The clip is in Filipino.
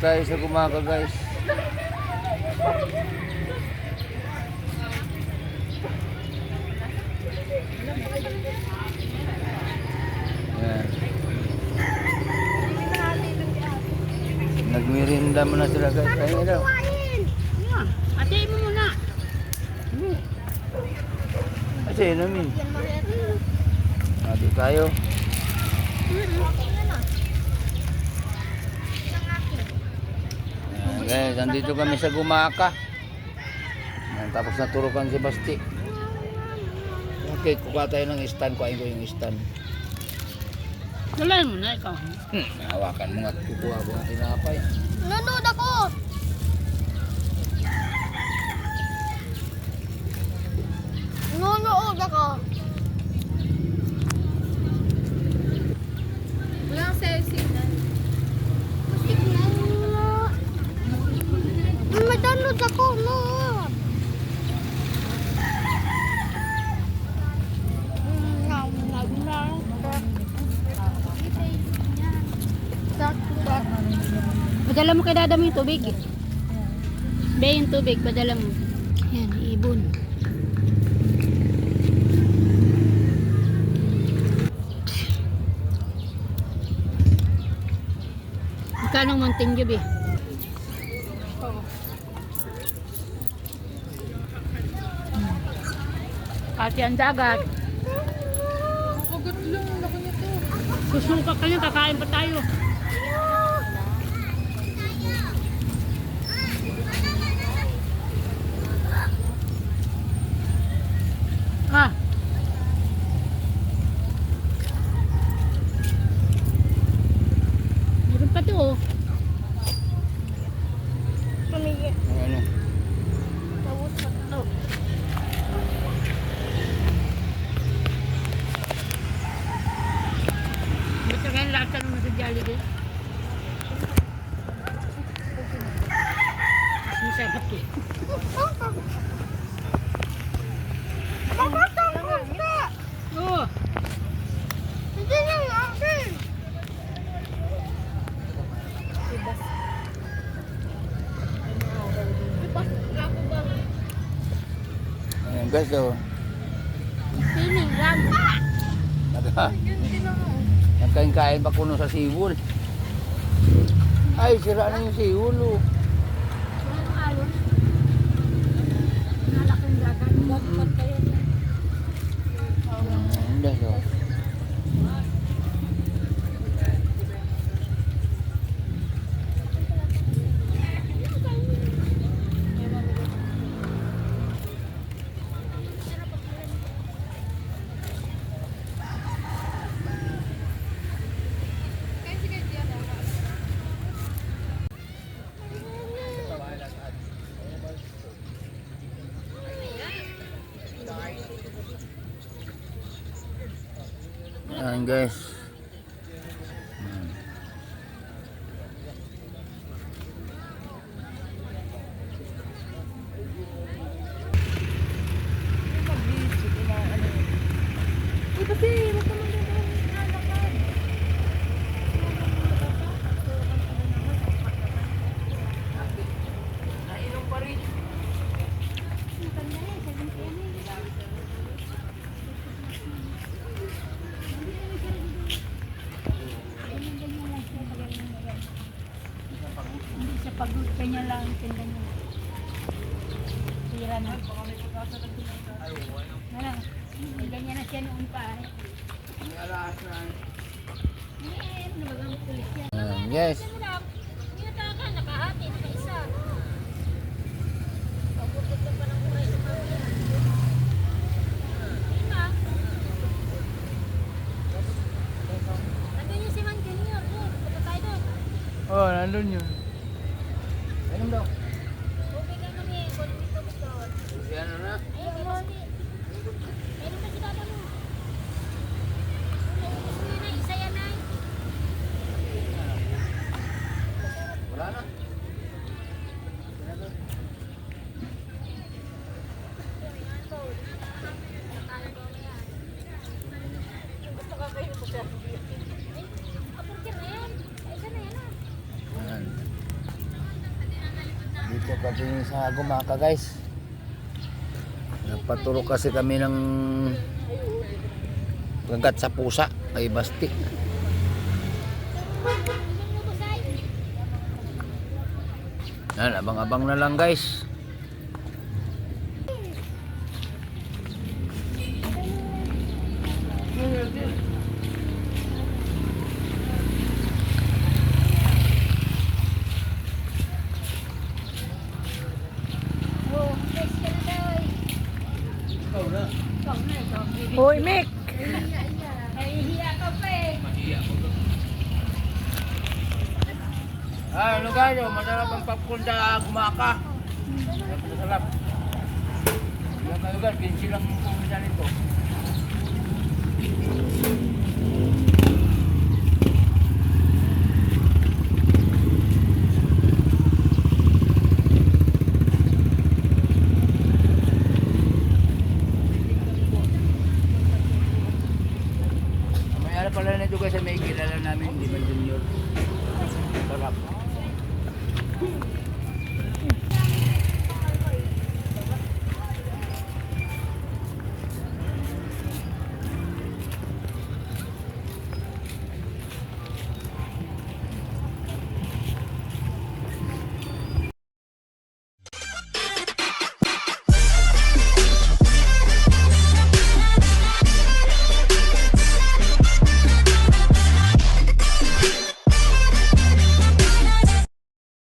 tayo sa Gumaca, guys. Yan. Nagmirinda muna sila, guys. Ayun daw. Ate mo muna. Kasi namin. Adi tayo. Guys, nandito kami sa Gumaca. Tapos naturukan si Basti. Okay, kuha tayo ng stand. Kuhain ko yung stand. Dalayan mo na ikaw. Hawakan mo at kukuha ko ng tinapay. Nanood ako! Nanood ako! Walang signal. Signal na. May download ako, no. Padala mo kay Dada mo yung tubig. Be, yung tubig, padala mo. Yan, ibon. Magkano ang Mountain Dew, be? Pati ang dagat. Agad lang, laki nito. Susuka ka niya, kakain pa tayo. Ah. Meron pa to, oh. Pamigit. Ano? Tawos na ito. Ito ngayon lahat ng nasa Jollibee. Mas masarap eh. Oo. Hindi na yung akin. Ayan, guys, oh. Piling lang. Nagkain-kain pa kuno sa siwol. Ay, sira na yung siwol, oh. Walang alon. Nalaking dagat. Dapat kayo. Ayan, guys, oh. Ayan, guys. Hindi siya pagod, kanya lang ang tinda niya. Tira na. Wala. May ganyan na siya noon pa. Ayan, guys. Nakahati na isa. Nandun yung si Man Junior. Punta tayo doon. Oh, nandun yun. Ayun daw. Okay na kami. Kunin dito gusto. Si ano na? Ayun, meron pa si Dada mo. Gusto yun na, isa yan ay. Wala na. Gusto ka kayo po siya. Ay, kapurkir na yan. Ay, isa na yan ah. Ayan. kami sa Gumaka guys. Nagpaturo kasi kami ng gagat sa pusa kay Basti. Yan, abang-abang na lang guys. Oh, guys, ka na daw eh. Hoy, Mick! Nahihiya ka pa eh. Ano kayo? Masarap ang popcorn sa Gumaka. Masarap. Yan kayo guys, 15 lang ang pumunta nito.